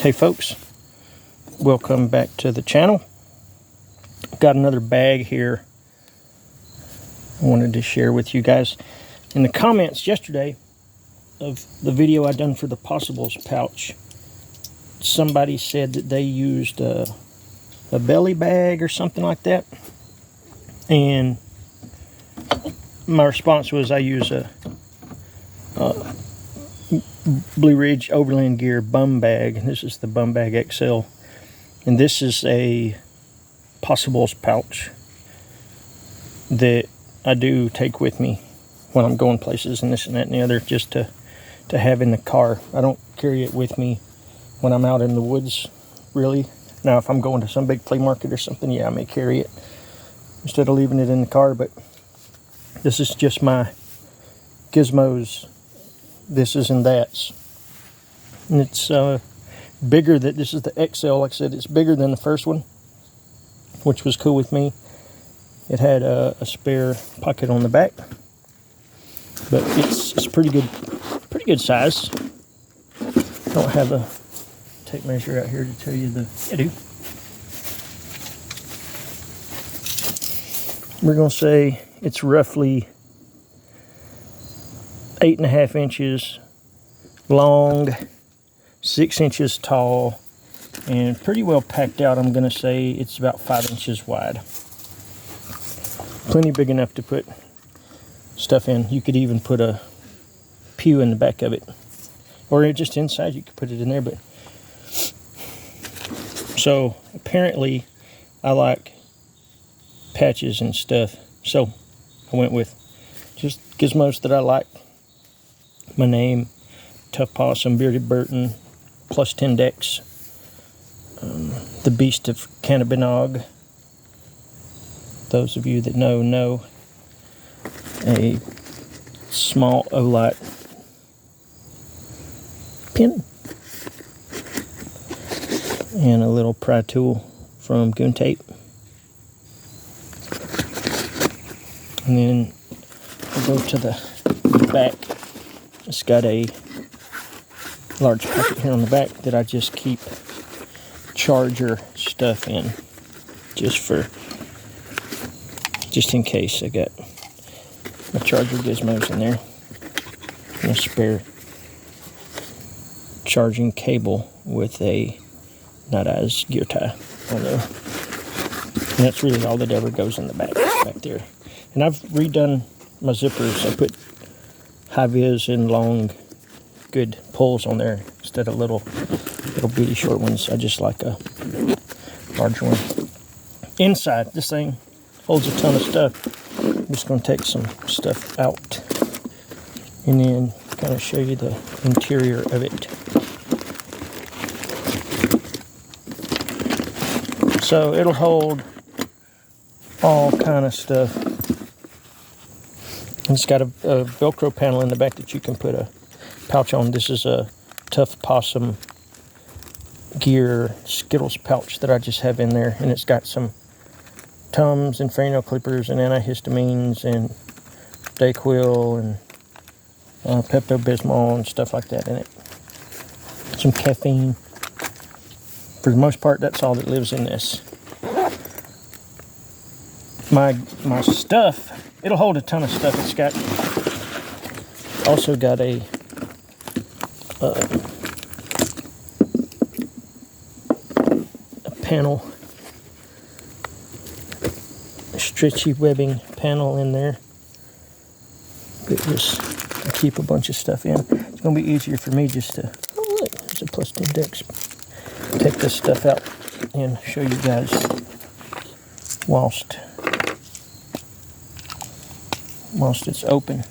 Hey folks, welcome back to the channel. Got another bag here I wanted to share with you guys. In the comments yesterday of the video I done for the Possibles pouch, somebody said that they used a belly bag or something like that, and my response was I use a Blueridge Overland Gear bum bag. This is the bumbag XL, and this is a Possibles pouch that I do take with me when I'm going places and this and that and the other, just to have in the car. I don't carry it with me when I'm out in the woods, really. Now, if I'm going to some big flea market or something, yeah, I may carry it instead of leaving it in the car, but this is just my gizmos, this is and that's. And it's bigger. This is the XL. Like I said, it's bigger than the first one, which was cool with me. It had a spare pocket on the back, but it's pretty good size. I don't have a tape measure out here to tell you the kiddo. We're gonna say it's roughly 8.5 inches long, 6 inches tall, and pretty well packed out. I'm gonna say it's about 5 inches wide. Plenty big enough to put stuff in. You could even put a pew in the back of it, or just inside you could put it in there. But so apparently I like patches and stuff, so I went with just gizmos that I like. My name, Tough Possum, Bearded Burton, plus 10 decks, the Beast of Cannabinog. Those of you that know. A small Olight pin, and a little pry tool from Goon Tape. And then we'll go to the back. It's got a large pocket here on the back that I just keep charger stuff in, just in case. I got my charger gizmos in there, and a spare charging cable with a Night Eyes gear tie on there. And that's really all that ever goes in the back there. And I've redone my zippers. I put high-vis and long, good pulls on there instead of little bitty short ones. I just like a larger one. Inside, this thing holds a ton of stuff. I'm just going to take some stuff out and then kind of show you the interior of it. So it'll hold all kind of stuff. And it's got a Velcro panel in the back that you can put a pouch on. This is a Tough Possum Gear Skittles pouch that I just have in there, and it's got some Tums and fingernail clippers and antihistamines and Dayquil and Pepto-Bismol and stuff like that in it. Some caffeine. For the most part, that's all that lives in this. My stuff, it'll hold a ton of stuff. It's got also got a panel, a stretchy webbing panel in there. I keep a bunch of stuff in. It's going to be easier for me just to, oh look, there's a plus 10 decks. Take this stuff out and show you guys whilst it's open.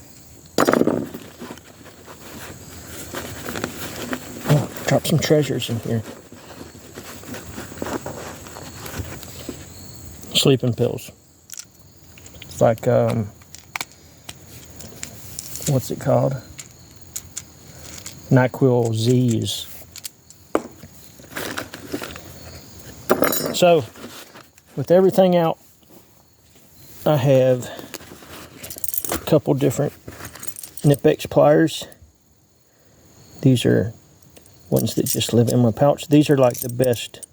Oh, drop some treasures in here. Sleeping pills. It's like, what's it called? NyQuil Z's. So, with everything out, I have a couple different Nip-X pliers. These are ones that just live in my pouch. These are like the best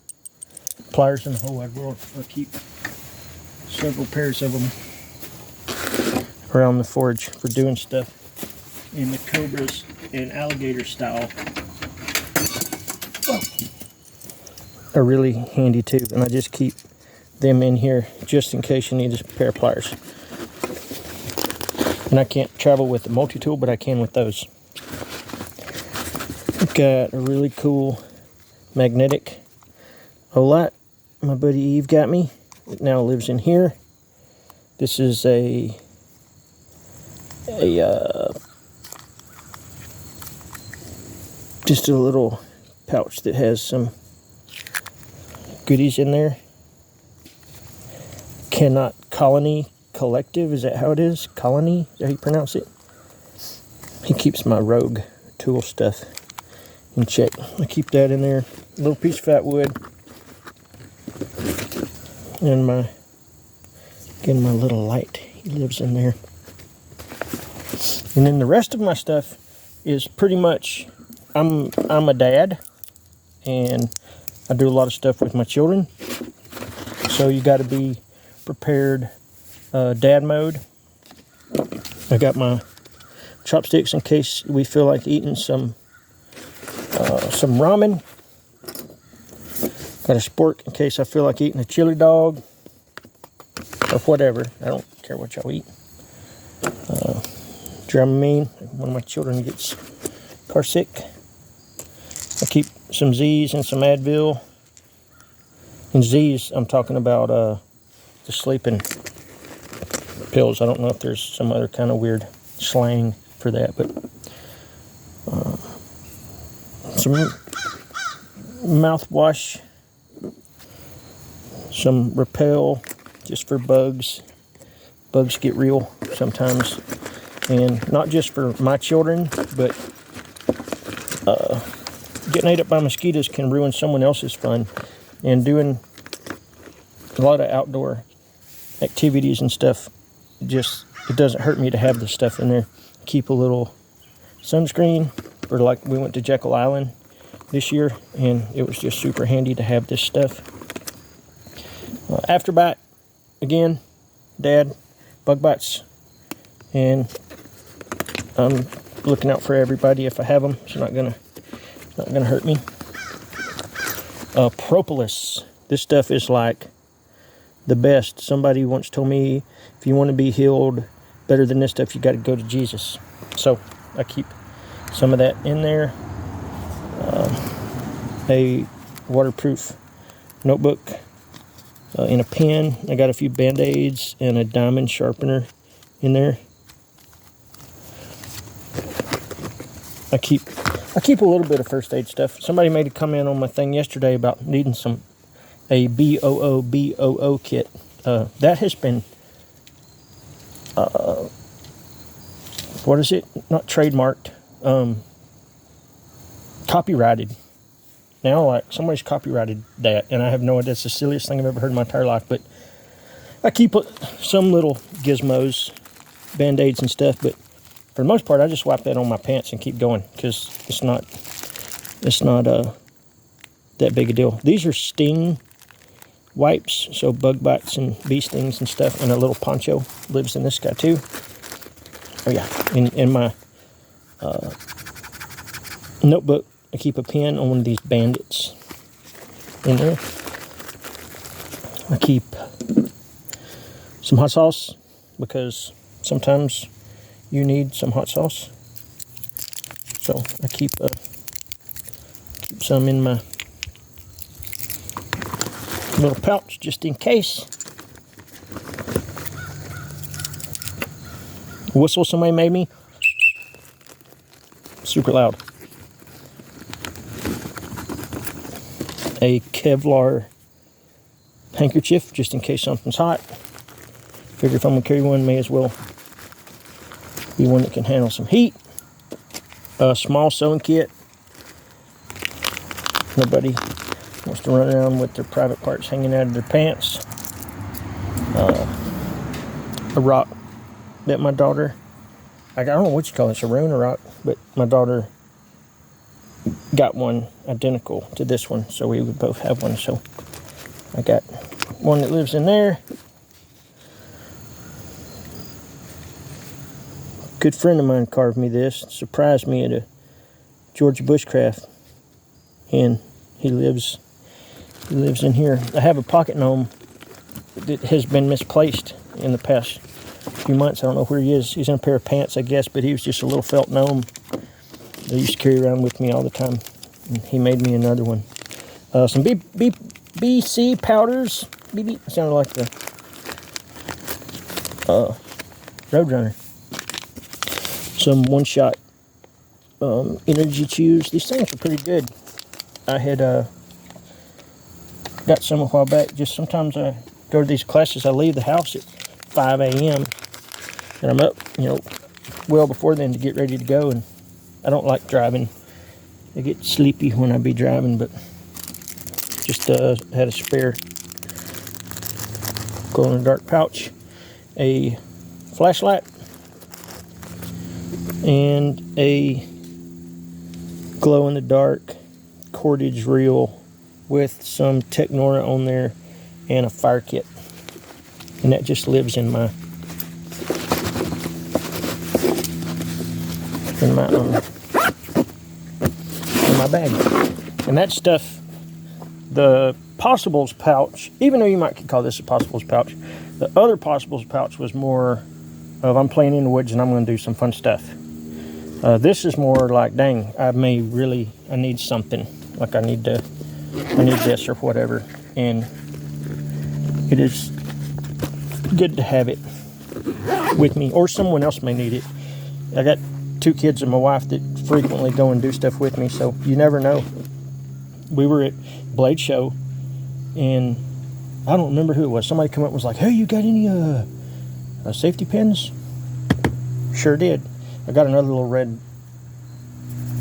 pliers in the whole wide world. I keep several pairs of them around the forge for doing stuff in the cobras and alligator style. Are really handy too, and I just keep them in here just in case you need a pair of pliers. And I can't travel with the multi-tool, but I can with those. I've got a really cool magnetic Olat my buddy Eve got me. It now lives in here. This is just a little pouch that has some goodies in there. Cannot Colony Collective, is that how it is? Colony, is that how you pronounce it? He keeps my Rogue tool stuff in check. I keep that in there. A little piece of fat wood. And my little light, he lives in there. And then the rest of my stuff is pretty much, I'm a dad, and I do a lot of stuff with my children. So you got to be prepared. Dad mode. I got my chopsticks in case we feel like eating some ramen. Got a spork in case I feel like eating a chili dog or whatever. I don't care what y'all eat. Dramamine. One of my children gets car sick. I keep some Z's and some Advil. And Z's, I'm talking about the sleeping pills. I don't know if there's some other kind of weird slang for that, but some mouthwash, some Repel, just for bugs. Bugs get real sometimes, and not just for my children, but getting ate up by mosquitoes can ruin someone else's fun. And doing a lot of outdoor activities and stuff, just, it doesn't hurt me to have this stuff in there. Keep a little sunscreen, or like we went to Jekyll Island this year, and it was just super handy to have this stuff. Afterbite, again, Dad, bug bites, and I'm looking out for everybody if I have them. It's not gonna hurt me. Propolis, this stuff is like the best. Somebody once told me, if you want to be healed better than this stuff, you got to go to Jesus. So I keep some of that in there. A waterproof notebook, and a pen. I got a few band-aids and a diamond sharpener in there. I keep a little bit of first aid stuff. Somebody made a comment on my thing yesterday about needing a BOO kit. That has been, what is it? Not trademarked, copyrighted. Now, like, somebody's copyrighted that, and I have no idea. It's the silliest thing I've ever heard in my entire life, but I keep some little gizmos, band-aids and stuff, but for the most part, I just wipe that on my pants and keep going, because it's not that big a deal. These are sting wipes, so bug bites and bee stings and stuff, and a little poncho lives in this guy too. Oh yeah, in my notebook, I keep a pen on one of these bandits in there. I keep some hot sauce, because sometimes you need some hot sauce. So I keep some in my little pouch just in case. Whistle somebody made me. Super loud. A Kevlar handkerchief just in case something's hot. Figure if I'm gonna carry one, may as well be one that can handle some heat. A small sewing kit. Nobody wants to run around with their private parts hanging out of their pants. A rock that my daughter, I don't know what you call it, it's a rune or rock, but my daughter got one identical to this one, so we would both have one. So I got one that lives in there. Good friend of mine carved me this, surprised me at a Georgia Bushcraft, and he lives in here. I have a pocket gnome that has been misplaced in the past few months. I don't know where he is. He's in a pair of pants, I guess, but he was just a little felt gnome that I used to carry around with me all the time. And he made me another one. Some BC powders. BB sounded like the Roadrunner. Some one-shot energy chews. These things are pretty good. I had got some a while back. Just sometimes I go to these classes. I leave the house at 5 a.m. and I'm up, well before then to get ready to go. And I don't like driving. I get sleepy when I be driving, but just had a spare glow-in-the-dark pouch, a flashlight, and a glow-in-the-dark cordage reel with some Technora on there and a fire kit. And that just lives in my bag. And that stuff, the Possibles pouch, even though you might call this a Possibles pouch, the other Possibles pouch was more of I'm playing in the woods and I'm going to do some fun stuff. This is more like, dang, I need something. Like I need this or whatever. And it is good to have it with me, or someone else may need it. I got 2 kids and my wife that frequently go and do stuff with me, so you never know. We were at Blade Show, and I don't remember who it was. Somebody come up and was like, hey, you got any safety pins? Sure did. I got another little red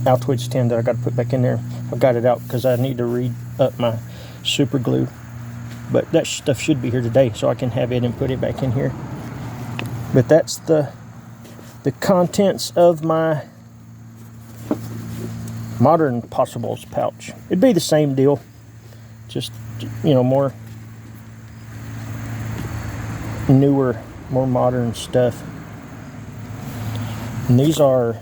Altoids tin that I got to put back in there. I've got it out because I need to re-up my super glue. But that stuff should be here today, so I can have it and put it back in here. But that's the contents of my modern Possibles pouch. It'd be the same deal, just more newer, more modern stuff. And these are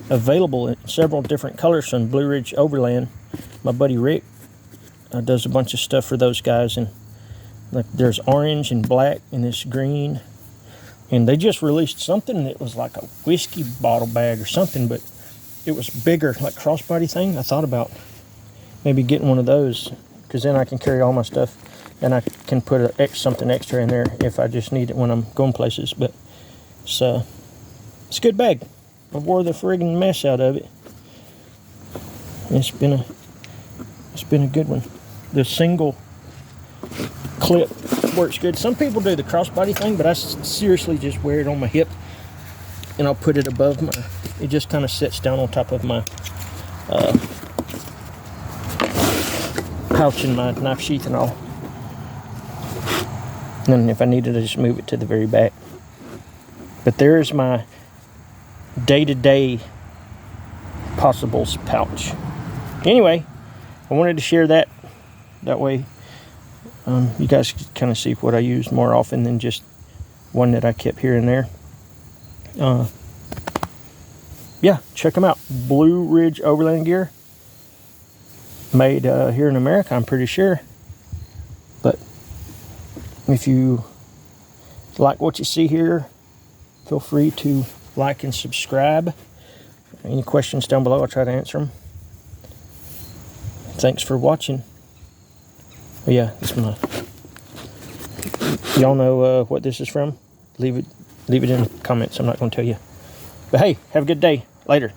available in several different colors from Blueridge Overland. My buddy Rick does a bunch of stuff for those guys, and like there's orange and black and this green. And they just released something that was like a whiskey bottle bag or something, but it was bigger, like crossbody thing. I thought about maybe getting one of those, because then I can carry all my stuff and I can put something extra in there if I just need it when I'm going places. But it's a good bag. I wore the friggin' mess out of it. It's been a good one. The single clip works good. Some people do the crossbody thing, but I seriously just wear it on my hip, and I'll put it above my. It just kind of sits down on top of my pouch and my knife sheath and all. And if I needed, I just move it to the very back. But there's my day-to-day Possibles pouch. Anyway, I wanted to share that. That way, you guys can kind of see what I use more often than just one that I kept here and there. Yeah, check them out. Blueridge Overland Gear. Made here in America, I'm pretty sure. But if you like what you see here, feel free to like and subscribe. Any questions down below, I'll try to answer them. Thanks for watching. Oh yeah, this one. Y'all know what this is from? Leave it in the comments. I'm not going to tell you. But hey, have a good day. Later.